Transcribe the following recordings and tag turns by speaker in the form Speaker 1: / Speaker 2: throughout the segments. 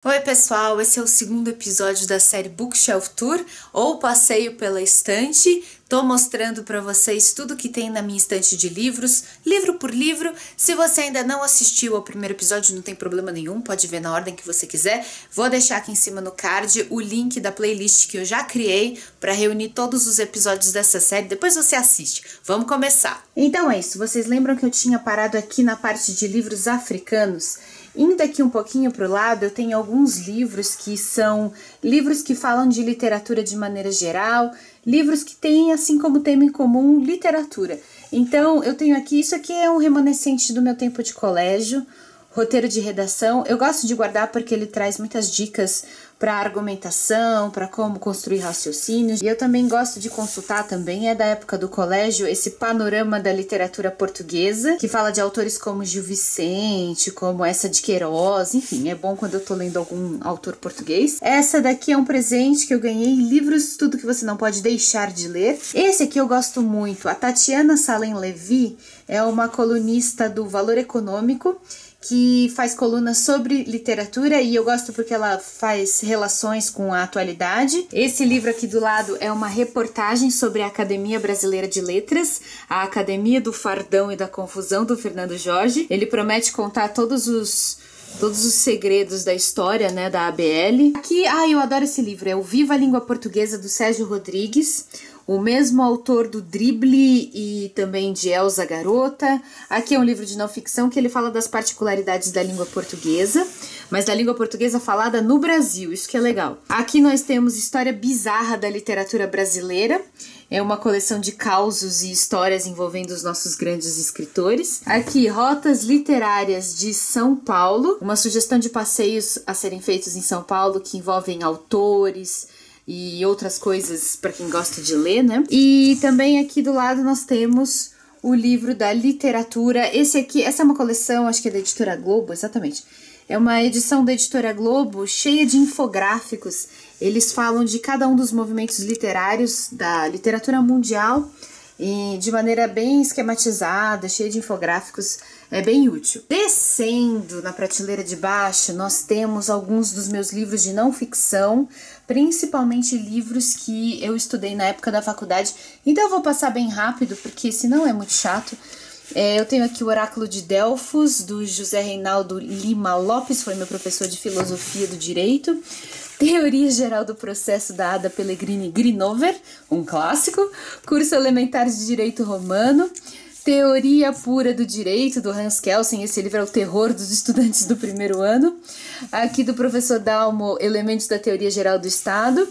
Speaker 1: Oi pessoal, esse é o segundo episódio da série Bookshelf Tour, ou Passeio pela Estante. Tô mostrando para vocês tudo que tem na minha estante de livros, livro por livro. Se você ainda não assistiu ao primeiro episódio, não tem problema nenhum, pode ver na ordem que você quiser. Vou deixar aqui em cima no card o link da playlist que eu já criei para reunir todos os episódios dessa série, depois você assiste. Vamos começar! Então é isso, vocês lembram que eu tinha parado aqui na parte de livros africanos? Indo aqui um pouquinho para o lado, eu tenho alguns livros que são livros que falam de literatura de maneira geral, livros que têm, assim como tema em comum, literatura. Então, eu tenho aqui, isso aqui é um remanescente do meu tempo de colégio, roteiro de redação. Eu gosto de guardar porque ele traz muitas dicas para argumentação, para como construir raciocínios. E eu também gosto de consultar também, é da época do colégio, esse panorama da literatura portuguesa, que fala de autores como Gil Vicente, como essa de Queiroz, enfim, é bom quando eu tô lendo algum autor português. Essa daqui é um presente que eu ganhei, livros, tudo que você não pode deixar de ler. Esse aqui eu gosto muito, a Tatiana Salem Levi é uma colunista do Valor Econômico, que faz colunas sobre literatura e eu gosto porque ela faz relações com a atualidade. Esse livro aqui do lado é uma reportagem sobre a Academia Brasileira de Letras, a Academia do Fardão e da Confusão, do Fernando Jorge. Ele promete contar todos os segredos da história, né, da ABL. Aqui, eu adoro esse livro, é o Viva a Língua Portuguesa, do Sérgio Rodrigues, o mesmo autor do Drible e também de Elza Garota. Aqui é um livro de não ficção que ele fala das particularidades da língua portuguesa, mas da língua portuguesa falada no Brasil, isso que é legal. Aqui nós temos História Bizarra da Literatura Brasileira, é uma coleção de causos e histórias envolvendo os nossos grandes escritores. Aqui, Rotas Literárias de São Paulo, uma sugestão de passeios a serem feitos em São Paulo que envolvem autores e outras coisas para quem gosta de ler, né? E também aqui do lado nós temos o livro da literatura. Essa é uma coleção, acho que é da Editora Globo, exatamente. É uma edição da Editora Globo cheia de infográficos. Eles falam de cada um dos movimentos literários da literatura mundial e de maneira bem esquematizada, cheia de infográficos, é bem útil. Descendo na prateleira de baixo, nós temos alguns dos meus livros de não ficção, principalmente livros que eu estudei na época da faculdade. Então eu vou passar bem rápido, porque senão é muito chato. Eu tenho aqui o Oráculo de Delfos, do José Reinaldo Lima Lopes, foi meu professor de Filosofia do Direito. Teoria Geral do Processo, da Ada Pellegrini Grinover, um clássico. Curso Elementar de Direito Romano. Teoria Pura do Direito, do Hans Kelsen, esse livro é o terror dos estudantes do primeiro ano. Aqui do professor Dalmo, Elementos da Teoria Geral do Estado.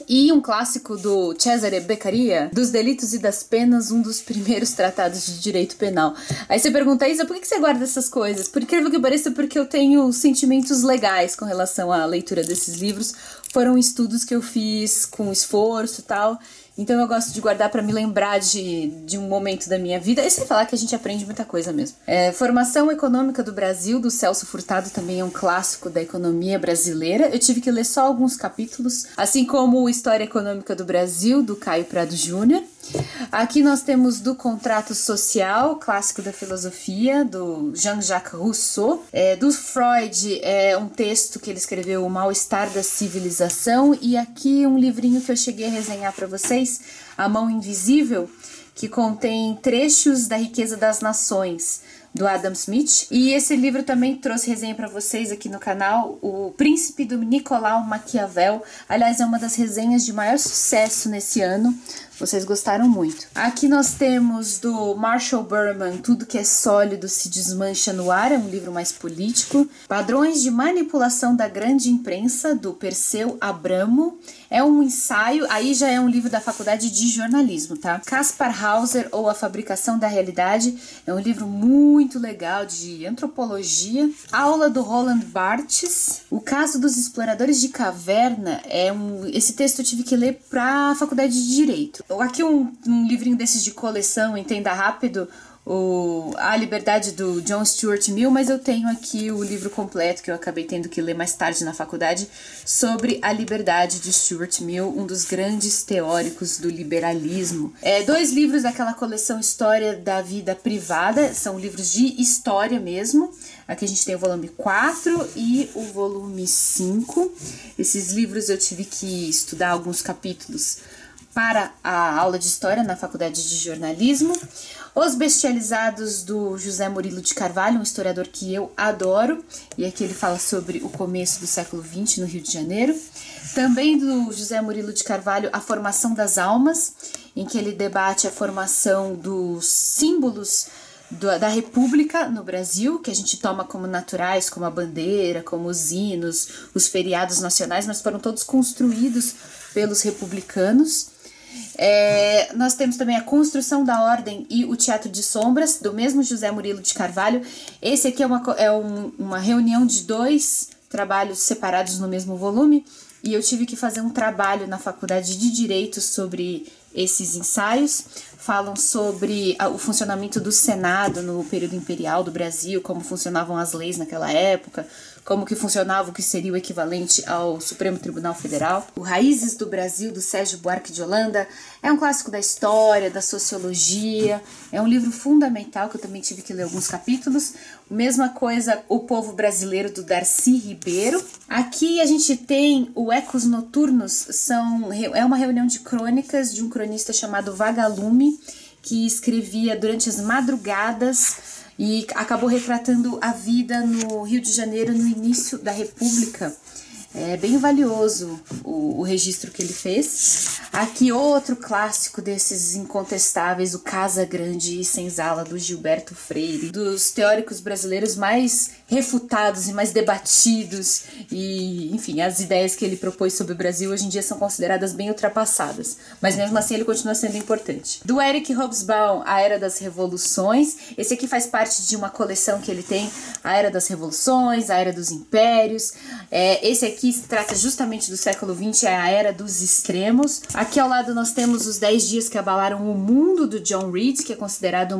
Speaker 1: E um clássico do Cesare Beccaria, Dos Delitos e das Penas, um dos primeiros tratados de direito penal. Aí você pergunta, Isa, por que você guarda essas coisas? Por incrível que pareça, porque eu tenho sentimentos legais com relação à leitura desses livros. Foram estudos que eu fiz com esforço e tal. Então eu gosto de guardar para me lembrar de um momento da minha vida. E sem falar que a gente aprende muita coisa mesmo. Formação Econômica do Brasil, do Celso Furtado, também é um clássico da economia brasileira. Eu tive que ler só alguns capítulos. Assim como História Econômica do Brasil, do Caio Prado Júnior. Aqui nós temos Do Contrato Social, clássico da filosofia, do Jean-Jacques Rousseau. Do Freud, é um texto que ele escreveu, O Mal-Estar da Civilização. E aqui um livrinho que eu cheguei a resenhar para vocês, A Mão Invisível, que contém trechos da Riqueza das Nações, do Adam Smith. E esse livro também trouxe resenha para vocês aqui no canal, O Príncipe do Nicolau Maquiavel. Aliás, é uma das resenhas de maior sucesso nesse ano. Vocês gostaram muito. Aqui nós temos do Marshall Berman, Tudo que é Sólido se Desmancha no Ar, é um livro mais político. Padrões de Manipulação da Grande Imprensa, do Perseu Abramo. É um ensaio, aí já é um livro da faculdade de jornalismo, tá? Kaspar Hauser, ou A Fabricação da Realidade, é um livro muito legal de antropologia. Aula do Roland Barthes. O Caso dos Exploradores de Caverna, esse texto eu tive que ler pra faculdade de Direito. Aqui um livrinho desses de coleção, entenda rápido, A Liberdade do John Stuart Mill, mas eu tenho aqui o livro completo que eu acabei tendo que ler mais tarde na faculdade sobre a liberdade de Stuart Mill, um dos grandes teóricos do liberalismo. 2 livros daquela coleção História da Vida Privada, são livros de história mesmo. Aqui a gente tem o volume 4 e o volume 5. Esses livros eu tive que estudar alguns capítulos para a aula de história na faculdade de jornalismo. Os Bestializados, do José Murilo de Carvalho, um historiador que eu adoro, e aqui ele fala sobre o começo do século XX no Rio de Janeiro. Também do José Murilo de Carvalho, A Formação das Almas, em que ele debate a formação dos símbolos da República no Brasil, que a gente toma como naturais, como a bandeira, como os hinos, os feriados nacionais, mas foram todos construídos pelos republicanos. Nós temos também a Construção da Ordem e o Teatro de Sombras, do mesmo José Murilo de Carvalho. Esse aqui é uma reunião de 2 trabalhos separados no mesmo volume, e eu tive que fazer um trabalho na faculdade de Direito sobre esses ensaios. Falam sobre o funcionamento do Senado no período imperial do Brasil, como funcionavam as leis naquela época, como que funcionava o que seria o equivalente ao Supremo Tribunal Federal. O Raízes do Brasil, do Sérgio Buarque de Holanda, é um clássico da história, da sociologia, é um livro fundamental que eu também tive que ler alguns capítulos. Mesma coisa, O Povo Brasileiro, do Darcy Ribeiro. Aqui a gente tem o Ecos Noturnos, é uma reunião de crônicas de um cronista chamado Vagalume, que escrevia durante as madrugadas e acabou retratando a vida no Rio de Janeiro no início da República. É bem valioso o registro que ele fez. Aqui outro clássico desses incontestáveis, o Casa Grande e Senzala, do Gilberto Freire, dos teóricos brasileiros mais refutados e mais debatidos, e enfim, as ideias que ele propôs sobre o Brasil hoje em dia são consideradas bem ultrapassadas, mas mesmo assim ele continua sendo importante. Do Eric Hobsbawm, A Era das Revoluções. Esse aqui faz parte de uma coleção que ele tem, A Era das Revoluções, A Era dos Impérios. Esse aqui se trata justamente do século XX, é a Era dos Extremos. Aqui ao lado nós temos Os 10 Dias que Abalaram o Mundo, do John Reed, que é considerado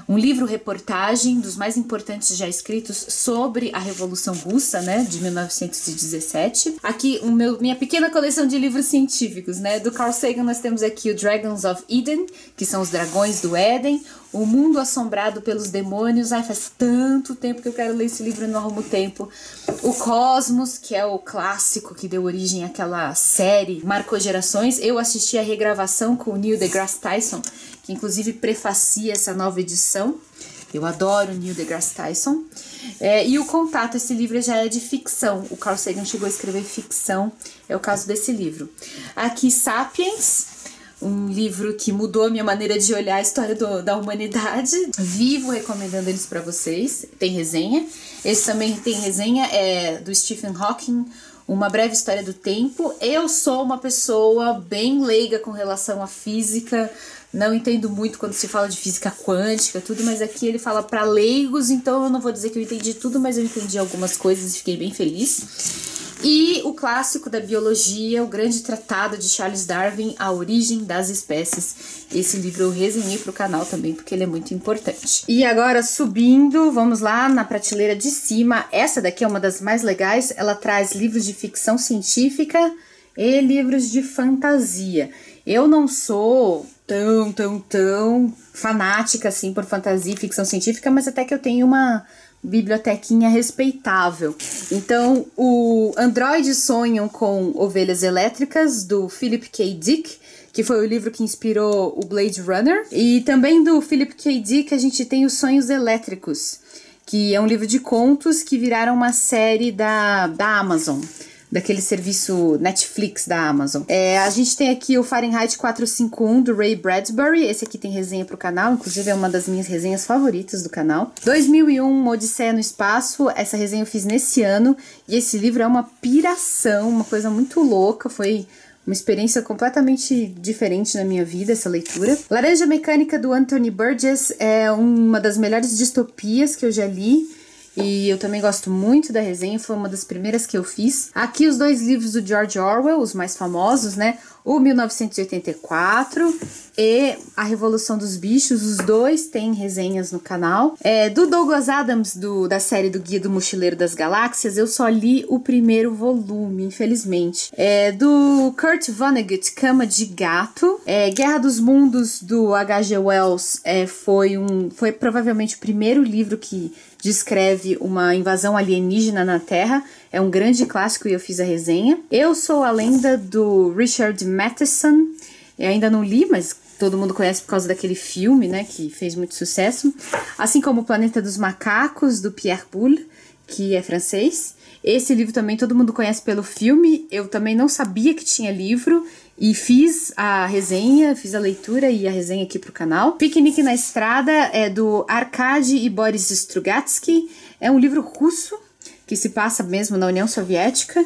Speaker 1: um livro-reportagem dos mais importantes já escritos sobre a Revolução Russa, né, de 1917. Aqui minha pequena coleção de livros científicos, né, do Carl Sagan nós temos aqui o Dragons of Eden, que são os dragões do Éden, O Mundo Assombrado pelos Demônios. Faz tanto tempo que eu quero ler esse livro e não arrumo tempo. O Cosmos, que é o clássico que deu origem àquela série, marcou gerações. Eu assisti a regravação com o Neil deGrasse Tyson, que inclusive prefacia essa nova edição. Eu adoro o Neil deGrasse Tyson. E o Contato, esse livro já é de ficção. O Carl Sagan chegou a escrever ficção, é o caso desse livro. Aqui, Sapiens, um livro que mudou a minha maneira de olhar a história da humanidade. Vivo recomendando eles para vocês. Tem resenha. Esse também tem resenha, é do Stephen Hawking, Uma Breve História do Tempo. Eu sou uma pessoa bem leiga com relação à física, não entendo muito quando se fala de física quântica, tudo, mas aqui ele fala para leigos, então eu não vou dizer que eu entendi tudo, mas eu entendi algumas coisas e fiquei bem feliz. E o clássico da biologia, o grande tratado de Charles Darwin, A Origem das Espécies. Esse livro eu resenhei para o canal também, porque ele é muito importante. E agora, subindo, vamos lá na prateleira de cima. Essa daqui é uma das mais legais, ela traz livros de ficção científica e livros de fantasia. Eu não sou tão fanática assim por fantasia e ficção científica, mas até que eu tenho uma bibliotequinha respeitável. Então, o Androides Sonham com Ovelhas Elétricas, do Philip K. Dick, que foi o livro que inspirou o Blade Runner. E também do Philip K. Dick a gente tem Os Sonhos Elétricos, que é um livro de contos que viraram uma série da Amazon, daquele serviço Netflix da Amazon. A gente tem aqui o Fahrenheit 451, do Ray Bradbury. Esse aqui tem resenha pro canal, inclusive é uma das minhas resenhas favoritas do canal. 2001, Uma Odisseia no Espaço. Essa resenha eu fiz nesse ano, e esse livro é uma piração, uma coisa muito louca. Foi uma experiência completamente diferente na minha vida, essa leitura. Laranja Mecânica, do Anthony Burgess, é uma das melhores distopias que eu já li. E eu também gosto muito da resenha, foi uma das primeiras que eu fiz. Aqui os 2 livros do George Orwell, os mais famosos, né? O 1984, e A Revolução dos Bichos, os dois têm resenhas no canal. Do Douglas Adams, da série do Guia do Mochileiro das Galáxias, eu só li o primeiro volume, infelizmente. Do Kurt Vonnegut, Cama de Gato. Guerra dos Mundos, do H.G. Wells, foi provavelmente o primeiro livro que descreve uma invasão alienígena na Terra. É um grande clássico e eu fiz a resenha. Eu Sou a Lenda, do Richard Matheson. Eu ainda não li, mas todo mundo conhece por causa daquele filme, né, que fez muito sucesso. Assim como O Planeta dos Macacos, do Pierre Boulle, que é francês. Esse livro também todo mundo conhece pelo filme. Eu também não sabia que tinha livro e fiz a resenha, fiz a leitura e a resenha aqui pro canal. Piquenique na Estrada é do Arkady e Boris Strugatsky. É um livro russo que se passa mesmo na União Soviética.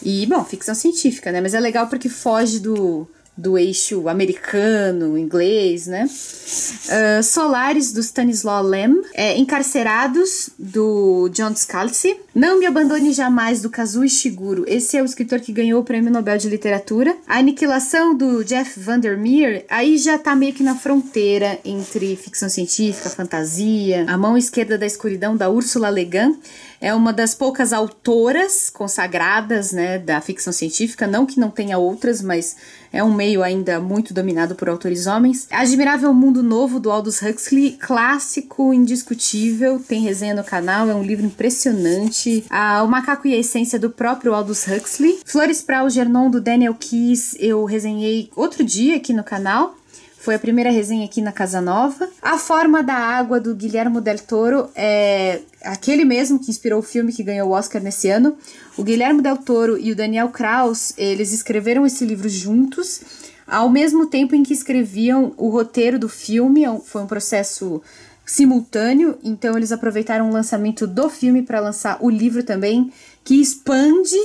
Speaker 1: E, bom, ficção científica, né? Mas é legal porque foge do eixo americano, inglês, né? Solaris, do Stanislaw Lem. Encarcerados, do John Scalzi. Não Me Abandone Jamais, do Kazuo Ishiguro. Esse é o escritor que ganhou o Prêmio Nobel de Literatura. A Aniquilação, do Jeff Vandermeer. Aí já tá meio que na fronteira entre ficção científica, fantasia. A Mão Esquerda da Escuridão, da Ursula Le Guin. É uma das poucas autoras consagradas, né, da ficção científica. Não que não tenha outras, mas é um meio ainda muito dominado por autores homens. Admirável Mundo Novo, do Aldous Huxley. Clássico, indiscutível. Tem resenha no canal. É um livro impressionante. O Macaco e a Essência, do próprio Aldous Huxley. Flores para Algernon, do Daniel Keyes. Eu resenhei outro dia aqui no canal. Foi a primeira resenha aqui na Casa Nova. A Forma da Água, do Guillermo del Toro, é aquele mesmo que inspirou o filme que ganhou o Oscar nesse ano. O Guillermo del Toro e o Daniel Kraus, eles escreveram esse livro juntos, ao mesmo tempo em que escreviam o roteiro do filme. Foi um processo simultâneo, então eles aproveitaram o lançamento do filme para lançar o livro também, que expande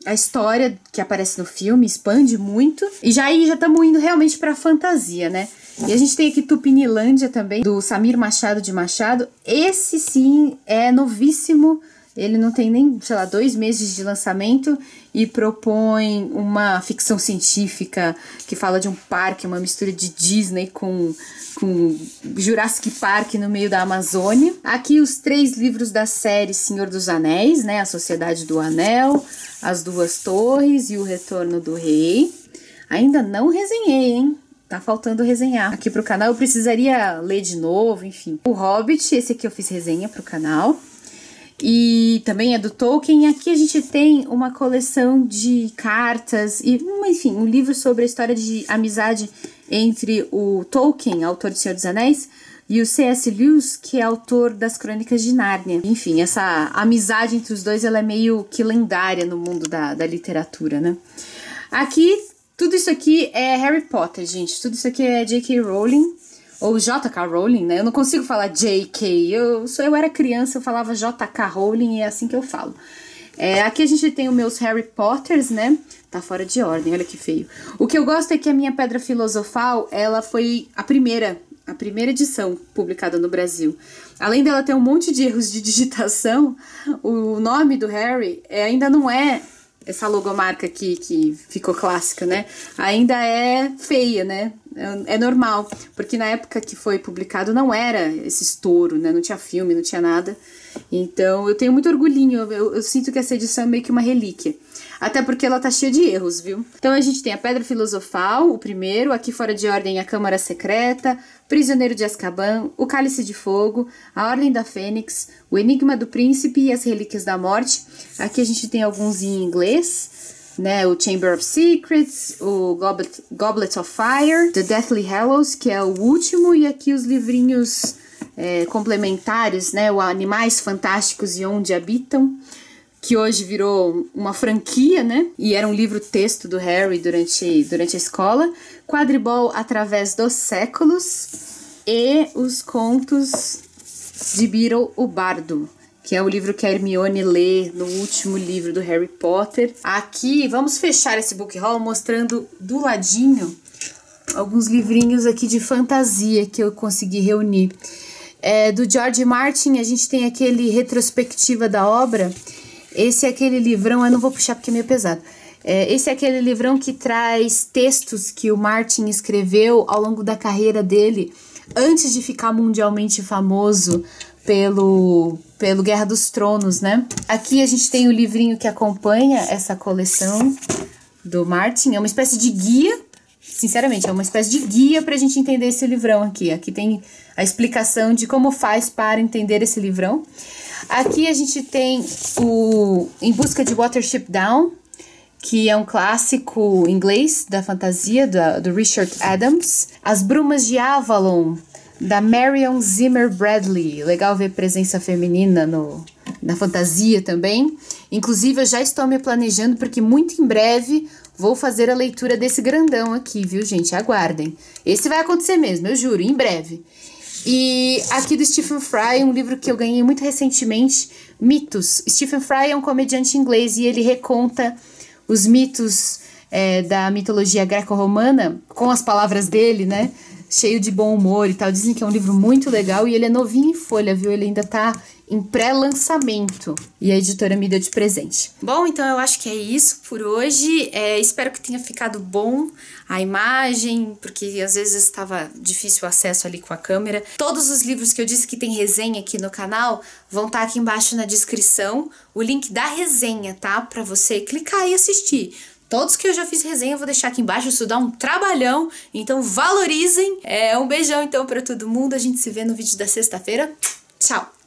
Speaker 1: a história que aparece no filme, expande muito. E já estamos indo realmente pra fantasia, né? E a gente tem aqui Tupinilândia também, do Samir Machado de Machado. Esse sim é novíssimo. Ele não tem nem, 2 meses de lançamento e propõe uma ficção científica que fala de um parque, uma mistura de Disney com Jurassic Park no meio da Amazônia. Aqui os 3 livros da série Senhor dos Anéis, né? A Sociedade do Anel, As Duas Torres e O Retorno do Rei. Ainda não resenhei, hein? Tá faltando resenhar aqui pro canal. Eu precisaria ler de novo, enfim. O Hobbit, esse aqui eu fiz resenha pro canal. E também é do Tolkien. Aqui a gente tem uma coleção de cartas e, enfim, um livro sobre a história de amizade entre o Tolkien, autor de Senhor dos Anéis, e o C.S. Lewis, que é autor das Crônicas de Nárnia. Enfim, essa amizade entre os dois, ela é meio que lendária no mundo da literatura, né? Aqui, tudo isso aqui é Harry Potter, gente. Tudo isso aqui é J.K. Rowling, ou J.K. Rowling, né? Eu não consigo falar J.K. Eu era criança, eu falava J.K. Rowling e é assim que eu falo. Aqui a gente tem os meus Harry Potters, né? Tá fora de ordem, olha que feio. O que eu gosto é que a minha Pedra Filosofal, ela foi a primeira edição publicada no Brasil. Além dela ter um monte de erros de digitação, o nome do Harry ainda não é essa logomarca aqui que ficou clássica, né? Ainda é feia, né? É normal, porque na época que foi publicado não era esse estouro, né? Não tinha filme, não tinha nada. Então eu tenho muito orgulhinho, eu sinto que essa edição é meio que uma relíquia. Até porque ela tá cheia de erros, viu? Então a gente tem a Pedra Filosofal, o primeiro, aqui fora de ordem a Câmara Secreta, Prisioneiro de Azkaban, o Cálice de Fogo, a Ordem da Fênix, o Enigma do Príncipe e as Relíquias da Morte. Aqui a gente tem alguns em inglês, né? O Chamber of Secrets, o Goblet of Fire, The Deathly Hallows, que é o último, e aqui os livrinhos complementares, né? O Animais Fantásticos e Onde Habitam, que hoje virou uma franquia, né? E era um livro-texto do Harry durante a escola. Quadribol Através dos Séculos e os Contos de Beedle, o Bardo, que é o livro que a Hermione lê no último livro do Harry Potter. Aqui, vamos fechar esse book haul mostrando do ladinho alguns livrinhos aqui de fantasia que eu consegui reunir. Do George Martin, a gente tem aquele Retrospectiva da Obra. Esse é aquele livrão, eu não vou puxar porque é meio pesado. Esse é aquele livrão que traz textos que o Martin escreveu ao longo da carreira dele, antes de ficar mundialmente famoso pelo Guerra dos Tronos, né? Aqui a gente tem o livrinho que acompanha essa coleção do Martin. É uma espécie de guia, sinceramente, é uma espécie de guia pra gente entender esse livrão aqui. Aqui tem a explicação de como faz para entender esse livrão. Aqui a gente tem o Em Busca de Watership Down, que é um clássico inglês da fantasia, do Richard Adams. As Brumas de Avalon, da Marion Zimmer Bradley. Legal ver presença feminina na fantasia também. Inclusive, eu já estou me planejando, porque muito em breve vou fazer a leitura desse grandão aqui, viu, gente? Aguardem. Esse vai acontecer mesmo, eu juro, em breve. E aqui do Stephen Fry, um livro que eu ganhei muito recentemente, Mitos. Stephen Fry é um comediante inglês e ele reconta os mitos da mitologia greco-romana com as palavras dele, né? Cheio de bom humor e tal. Dizem que é um livro muito legal e ele é novinho em folha, viu? Ele ainda tá em pré-lançamento e a editora me deu de presente. Bom, então eu acho que é isso por hoje. Espero que tenha ficado bom a imagem, porque às vezes estava difícil o acesso ali com a câmera. Todos os livros que eu disse que tem resenha aqui no canal vão estar aqui embaixo na descrição, o link da resenha, tá? Pra você clicar e assistir. Todos que eu já fiz resenha eu vou deixar aqui embaixo, isso dá um trabalhão, então valorizem. Um beijão então pra todo mundo, a gente se vê no vídeo da sexta-feira. Tchau!